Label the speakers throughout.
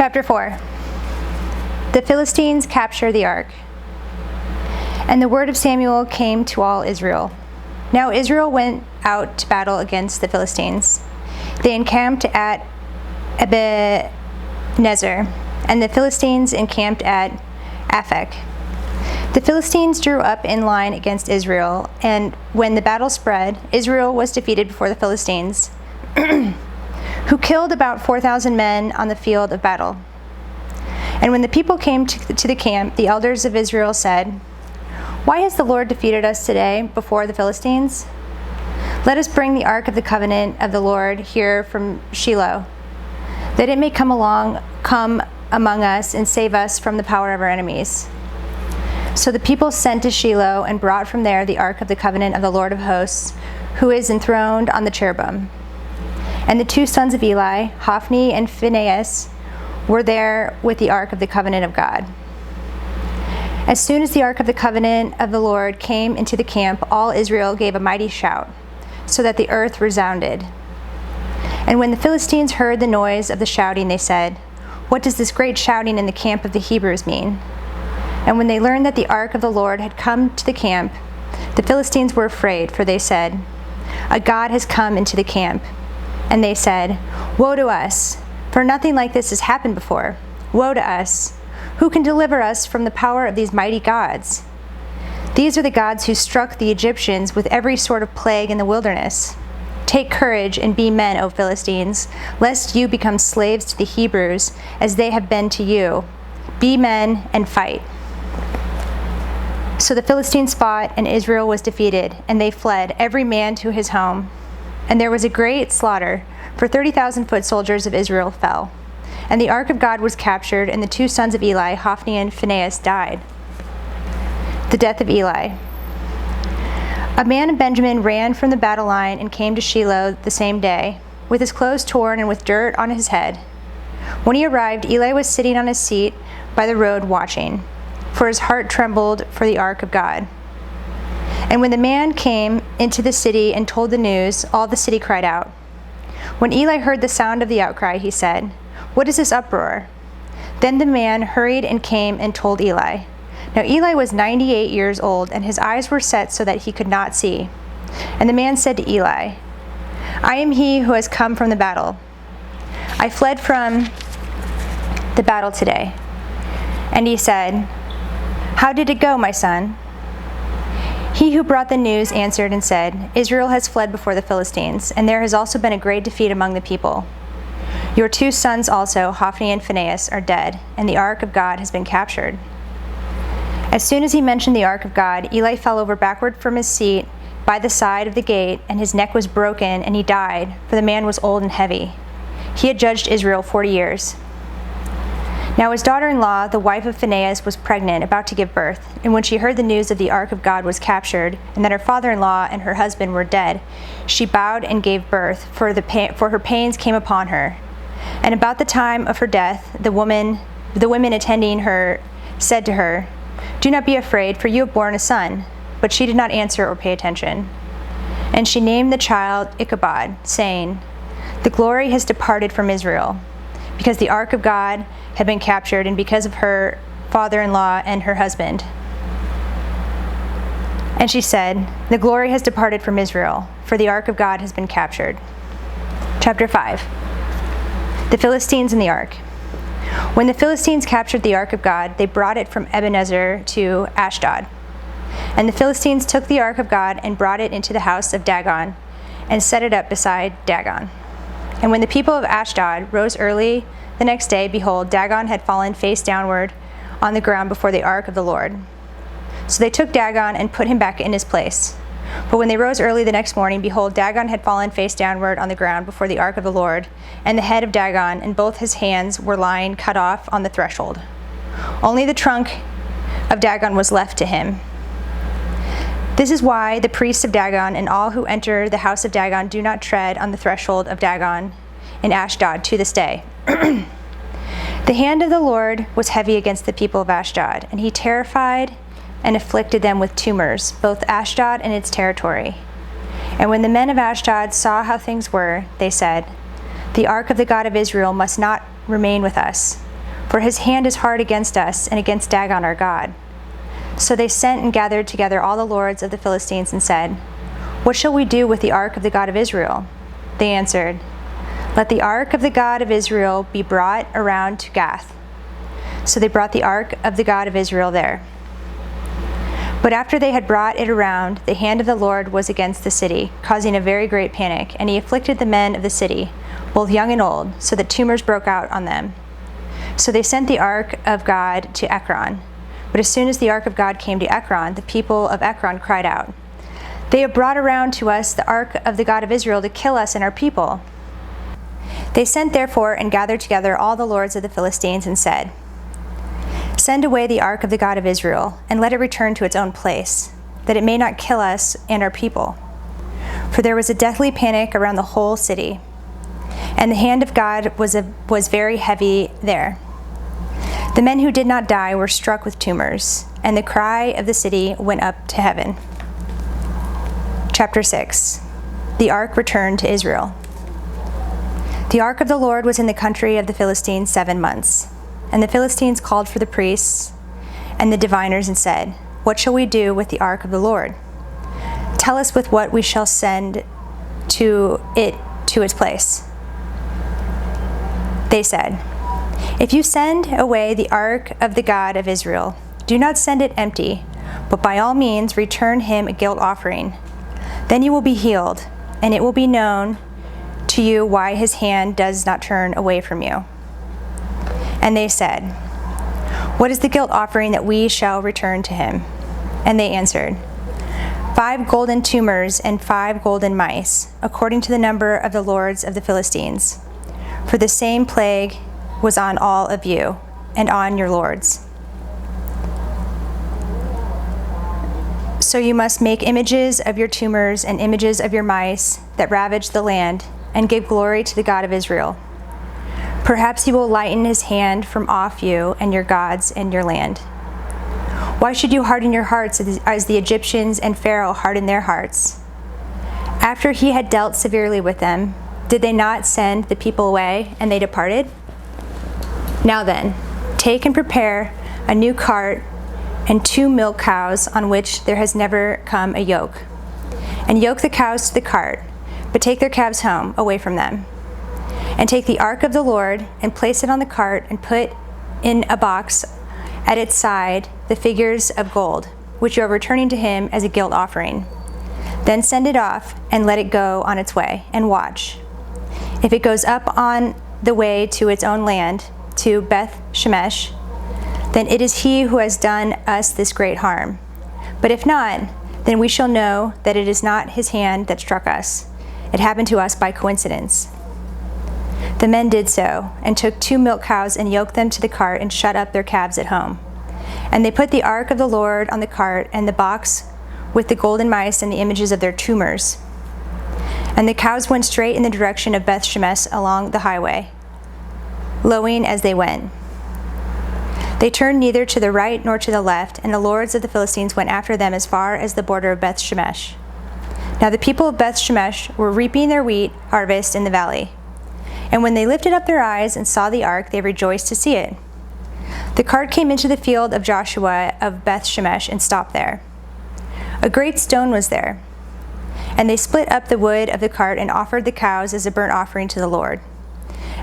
Speaker 1: Chapter 4. The Philistines capture the ark. And the word of Samuel came to all Israel. Now Israel went out to battle against the Philistines. They encamped at Ebenezer, and the Philistines encamped at Aphek. The Philistines drew up in line against Israel, and when the battle spread, Israel was defeated before the Philistines, who killed about 4,000 men on the field of battle. And when the people came to the camp, the elders of Israel said, "Why has the Lord defeated us today before the Philistines? Let us bring the ark of the covenant of the Lord here from Shiloh, that it may come among us and save us from the power of our enemies." So the people sent to Shiloh and brought from there the ark of the covenant of the Lord of hosts, who is enthroned on the cherubim. And the two sons of Eli, Hophni and Phinehas, were there with the ark of the covenant of God. As soon as the ark of the covenant of the Lord came into the camp, all Israel gave a mighty shout, so that the earth resounded. And when the Philistines heard the noise of the shouting, they said, "What does this great shouting in the camp of the Hebrews mean?" And when they learned that the ark of the Lord had come to the camp, the Philistines were afraid, for they said, "A god has come into the camp." And they said, "Woe to us, for nothing like this has happened before. Woe to us! Who can deliver us from the power of these mighty gods? These are the gods who struck the Egyptians with every sort of plague in the wilderness. Take courage and be men, O Philistines, lest you become slaves to the Hebrews, as they have been to you. Be men and fight." So the Philistines fought, and Israel was defeated, and they fled, every man to his home. And there was a great slaughter, for 30,000 foot soldiers of Israel fell. And the ark of God was captured, and the two sons of Eli, Hophni and Phinehas, died. The death of Eli. A man of Benjamin ran from the battle line and came to Shiloh the same day, with his clothes torn and with dirt on his head. When he arrived, Eli was sitting on his seat by the road watching, for his heart trembled for the ark of God. And when the man came into the city and told the news, all the city cried out. When Eli heard the sound of the outcry, he said, "What is this uproar?" Then the man hurried and came and told Eli. Now Eli was 98 years old, and his eyes were set so that he could not see. And the man said to Eli, "I am he who has come from the battle. I fled from the battle today." And he said, "How did it go, my son?" He who brought the news answered and said, "Israel has fled before the Philistines, and there has also been a great defeat among the people. Your two sons also, Hophni and Phinehas, are dead, and the ark of God has been captured." As soon as he mentioned the ark of God, Eli fell over backward from his seat by the side of the gate, and his neck was broken, and he died, for the man was old and heavy. He had judged Israel 40 years. Now his daughter-in-law, the wife of Phinehas, was pregnant, about to give birth. And when she heard the news of the ark of God was captured, and that her father-in-law and her husband were dead, she bowed and gave birth, for her pains came upon her. And about the time of her death, the women attending her said to her, "Do not be afraid, for you have borne a son." But she did not answer or pay attention. And she named the child Ichabod, saying, "The glory has departed from Israel," because the ark of God had been captured, and because of her father-in-law and her husband. And she said, "The glory has departed from Israel, for the ark of God has been captured." Chapter 5. The Philistines and the ark. When the Philistines captured the ark of God, they brought it from Ebenezer to Ashdod. And the Philistines took the ark of God and brought it into the house of Dagon, and set it up beside Dagon. And when the people of Ashdod rose early the next day, behold, Dagon had fallen face downward on the ground before the ark of the Lord. So they took Dagon and put him back in his place. But when they rose early the next morning, behold, Dagon had fallen face downward on the ground before the ark of the Lord, and the head of Dagon and both his hands were lying cut off on the threshold. Only the trunk of Dagon was left to him. This is why the priests of Dagon and all who enter the house of Dagon do not tread on the threshold of Dagon in Ashdod to this day. The hand of the Lord was heavy against the people of Ashdod, and he terrified and afflicted them with tumors, both Ashdod and its territory. And when the men of Ashdod saw how things were, they said, "The ark of the God of Israel must not remain with us, for his hand is hard against us and against Dagon our God." So they sent and gathered together all the lords of the Philistines and said, "What shall we do with the ark of the God of Israel?" They answered, "Let the ark of the God of Israel be brought around to Gath." So they brought the ark of the God of Israel there. But after they had brought it around, the hand of the Lord was against the city, causing a very great panic, and he afflicted the men of the city, both young and old, so that tumors broke out on them. So they sent the ark of God to Ekron. But as soon as the ark of God came to Ekron, the people of Ekron cried out, "They have brought around to us the ark of the God of Israel to kill us and our people." They sent therefore and gathered together all the lords of the Philistines and said, "Send away the ark of the God of Israel, and let it return to its own place, that it may not kill us and our people." For there was a deathly panic around the whole city, and the hand of God was very heavy there. The men who did not die were struck with tumors, and the cry of the city went up to heaven. Chapter 6. The ark returned to Israel. The ark of the Lord was in the country of the Philistines 7 months. And the Philistines called for the priests and the diviners and said, "What shall we do with the ark of the Lord? Tell us with what we shall send to its place." They said, "If you send away the ark of the God of Israel, do not send it empty, but by all means return him a guilt offering. Then you will be healed, and it will be known to you why his hand does not turn away from you." And they said, "What is the guilt offering that we shall return to him?" And they answered, 5 golden tumors and 5 golden mice, according to the number of the lords of the Philistines. For the same plague was on all of you and on your lords. So you must make images of your tumors and images of your mice that ravage the land, and give glory to the God of Israel. Perhaps he will lighten his hand from off you and your gods and your land. Why should you harden your hearts as the Egyptians and Pharaoh hardened their hearts? After he had dealt severely with them, did they not send the people away, and they departed? Now then, take and prepare a new cart and 2 milk cows on which there has never come a yoke. And yoke the cows to the cart, but take their calves home, away from them. And take the ark of the Lord, and place it on the cart, and put in a box at its side the figures of gold, which you are returning to him as a guilt offering. Then send it off, and let it go on its way, and watch. If it goes up on the way to its own land, to Beth Shemesh, then it is he who has done us this great harm. But if not, then we shall know that it is not his hand that struck us. It happened to us by coincidence." The men did so, and took 2 milk cows and yoked them to the cart and shut up their calves at home. And they put the ark of the Lord on the cart and the box with the golden mice and the images of their tumors. And the cows went straight in the direction of Beth Shemesh along the highway, lowing as they went. They turned neither to the right nor to the left, and the lords of the Philistines went after them as far as the border of Beth Shemesh. Now the people of Beth Shemesh were reaping their wheat harvest in the valley. And when they lifted up their eyes and saw the ark, they rejoiced to see it. The cart came into the field of Joshua of Beth Shemesh and stopped there. A great stone was there. And they split up the wood of the cart and offered the cows as a burnt offering to the Lord.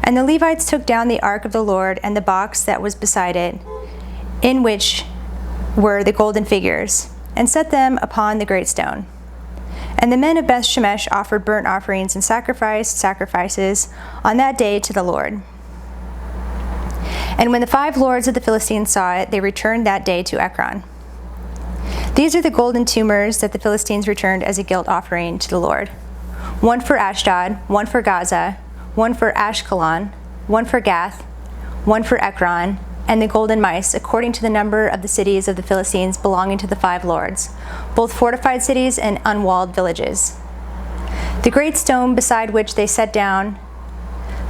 Speaker 1: And the Levites took down the ark of the Lord and the box that was beside it, in which were the golden figures, and set them upon the great stone. And the men of Beth Shemesh offered burnt offerings and sacrifices on that day to the Lord. And when the 5 lords of the Philistines saw it, they returned that day to Ekron. These are the golden tumors that the Philistines returned as a guilt offering to the Lord: 1 for Ashdod, 1 for Gaza, 1 for Ashkelon, 1 for Gath, 1 for Ekron, and the golden mice, according to the number of the cities of the Philistines belonging to the 5 lords, both fortified cities and unwalled villages. The great stone beside which they set down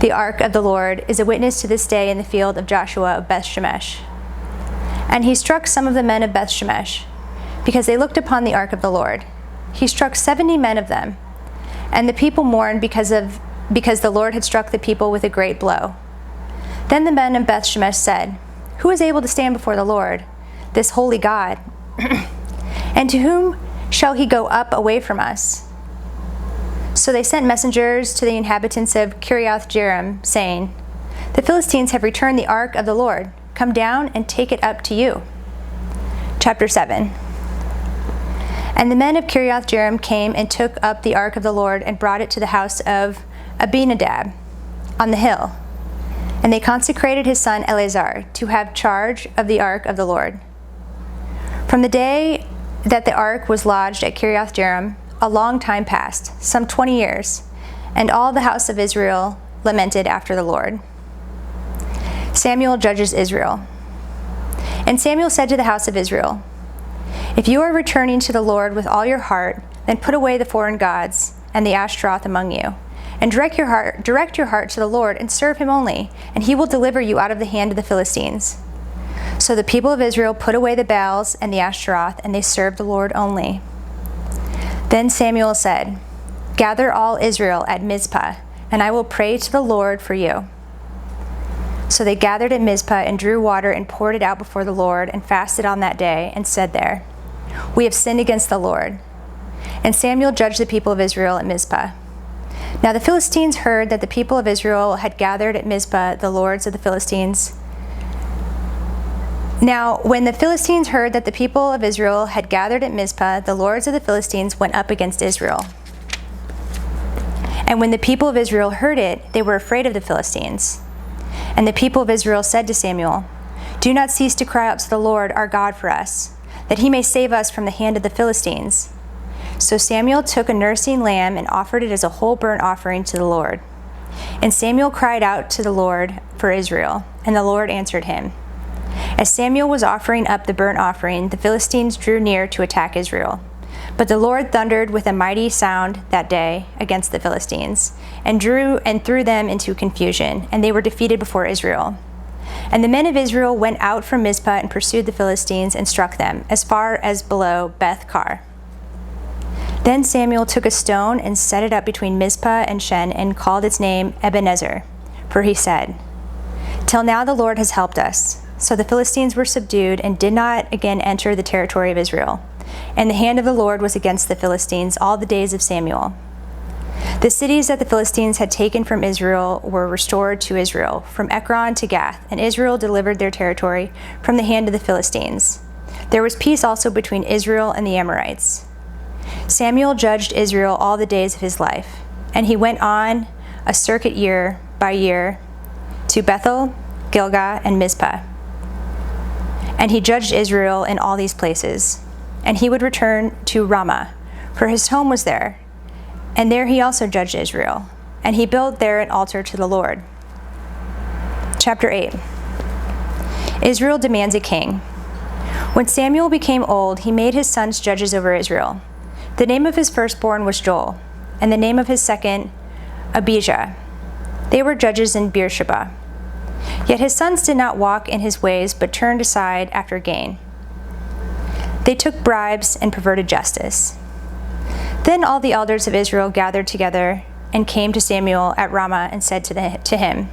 Speaker 1: the ark of the Lord is a witness to this day in the field of Joshua of Beth Shemesh. And he struck some of the men of Beth Shemesh, because they looked upon the ark of the Lord. He struck 70 men of them, and the people mourned because the Lord had struck the people with a great blow. Then the men of Beth Shemesh said, "Who is able to stand before the Lord, this holy God? And to whom shall he go up away from us?" So they sent messengers to the inhabitants of Kiriath-Jearim, saying, "The Philistines have returned the ark of the Lord. Come down and take it up to you." Chapter 7. And the men of Kiriath-Jearim came and took up the ark of the Lord and brought it to the house of Abinadab on the hill. And they consecrated his son Eleazar to have charge of the ark of the Lord. From the day that the ark was lodged at Kiriath-Jearim, a long time passed, some 20 years, and all the house of Israel lamented after the Lord. Samuel judges Israel. And Samuel said to the house of Israel, "If you are returning to the Lord with all your heart, then put away the foreign gods and the Ashtaroth among you, and direct your heart to the Lord and serve him only, and he will deliver you out of the hand of the Philistines." So the people of Israel put away the Baals and the Ashtaroth, and they served the Lord only. Then Samuel said, "Gather all Israel at Mizpah, and I will pray to the Lord for you." So they gathered at Mizpah and drew water and poured it out before the Lord and fasted on that day and said there, "We have sinned against the Lord." And Samuel judged the people of Israel at Mizpah. Now the Philistines heard that the people of Israel had gathered at Mizpah, the lords of the Philistines. Now when the Philistines heard that the people of Israel had gathered at Mizpah, the lords of the Philistines went up against Israel. And when the people of Israel heard it, they were afraid of the Philistines. And the people of Israel said to Samuel, "Do not cease to cry out to the Lord our God for us, that he may save us from the hand of the Philistines." So Samuel took a nursing lamb and offered it as a whole burnt offering to the Lord. And Samuel cried out to the Lord for Israel, and the Lord answered him. As Samuel was offering up the burnt offering, the Philistines drew near to attack Israel. But the Lord thundered with a mighty sound that day against the Philistines, and threw them into confusion, and they were defeated before Israel. And the men of Israel went out from Mizpah and pursued the Philistines and struck them, as far as below Beth-kar. Then Samuel took a stone and set it up between Mizpah and Shen and called its name Ebenezer, for he said, "Till now the Lord has helped us." So the Philistines were subdued and did not again enter the territory of Israel. And the hand of the Lord was against the Philistines all the days of Samuel. The cities that the Philistines had taken from Israel were restored to Israel, from Ekron to Gath, and Israel delivered their territory from the hand of the Philistines. There was peace also between Israel and the Amorites. Samuel judged Israel all the days of his life, and he went on a circuit year by year to Bethel, Gilgal, and Mizpah. And he judged Israel in all these places. And he would return to Ramah, for his home was there. And there he also judged Israel. And he built there an altar to the Lord. Chapter 8. Israel demands a king. When Samuel became old, he made his sons judges over Israel. The name of his firstborn was Joel, and the name of his second, Abijah. They were judges in Beersheba. Yet his sons did not walk in his ways, but turned aside after gain. They took bribes and perverted justice. Then all the elders of Israel gathered together and came to Samuel at Ramah and said to him,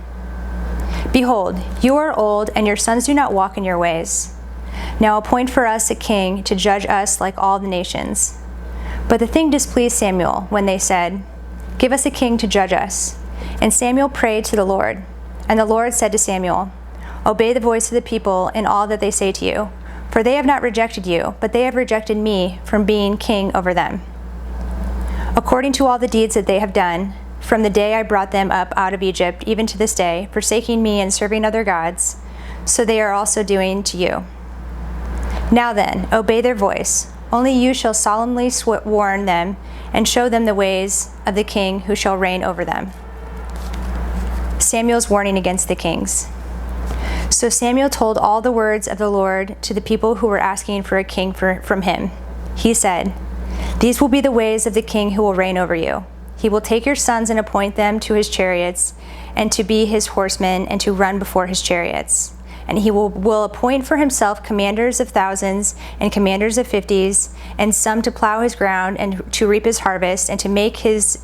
Speaker 1: "Behold, you are old, and your sons do not walk in your ways. Now appoint for us a king to judge us like all the nations." But the thing displeased Samuel when they said, "Give us a king to judge us." And Samuel prayed to the Lord. And the Lord said to Samuel, "Obey the voice of the people in all that they say to you, for they have not rejected you, but they have rejected me from being king over them. According to all the deeds that they have done, from the day I brought them up out of Egypt, even to this day, forsaking me and serving other gods, so they are also doing to you. Now then, obey their voice. Only you shall solemnly warn them and show them the ways of the king who shall reign over them." Samuel's warning against the kings. So Samuel told all the words of the Lord to the people who were asking for a king from him. He said, "These will be the ways of the king who will reign over you. He will take your sons and appoint them to his chariots and to be his horsemen and to run before his chariots. And he will appoint for himself commanders of thousands and commanders of 50s, and some to plow his ground and to reap his harvest and to make his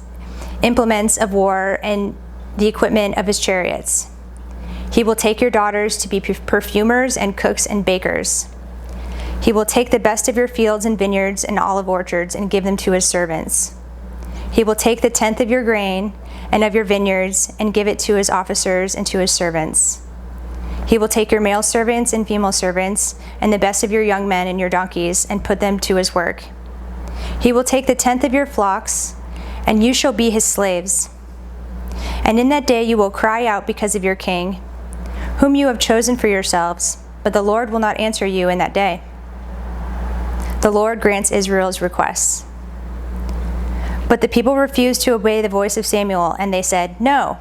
Speaker 1: implements of war and the equipment of his chariots. He will take your daughters to be perfumers and cooks and bakers. He will take the best of your fields and vineyards and olive orchards and give them to his servants. He will take the tenth of your grain and of your vineyards and give it to his officers and to his servants. He will take your male servants and female servants and the best of your young men and your donkeys and put them to his work. He will take the tenth of your flocks, and you shall be his slaves. And in that day you will cry out because of your king, whom you have chosen for yourselves, but the Lord will not answer you in that day. The Lord grants Israel's requests. But the people refused to obey the voice of Samuel, and they said, "No,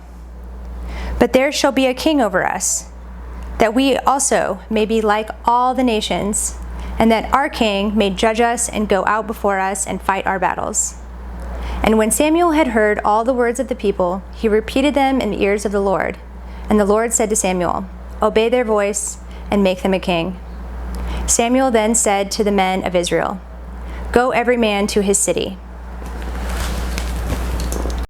Speaker 1: but there shall be a king over us, that we also may be like all the nations, and that our king may judge us and go out before us and fight our battles." And when Samuel had heard all the words of the people, he repeated them in the ears of the Lord. And the Lord said to Samuel, "Obey their voice and make them a king." Samuel then said to the men of Israel, "Go every man to his city."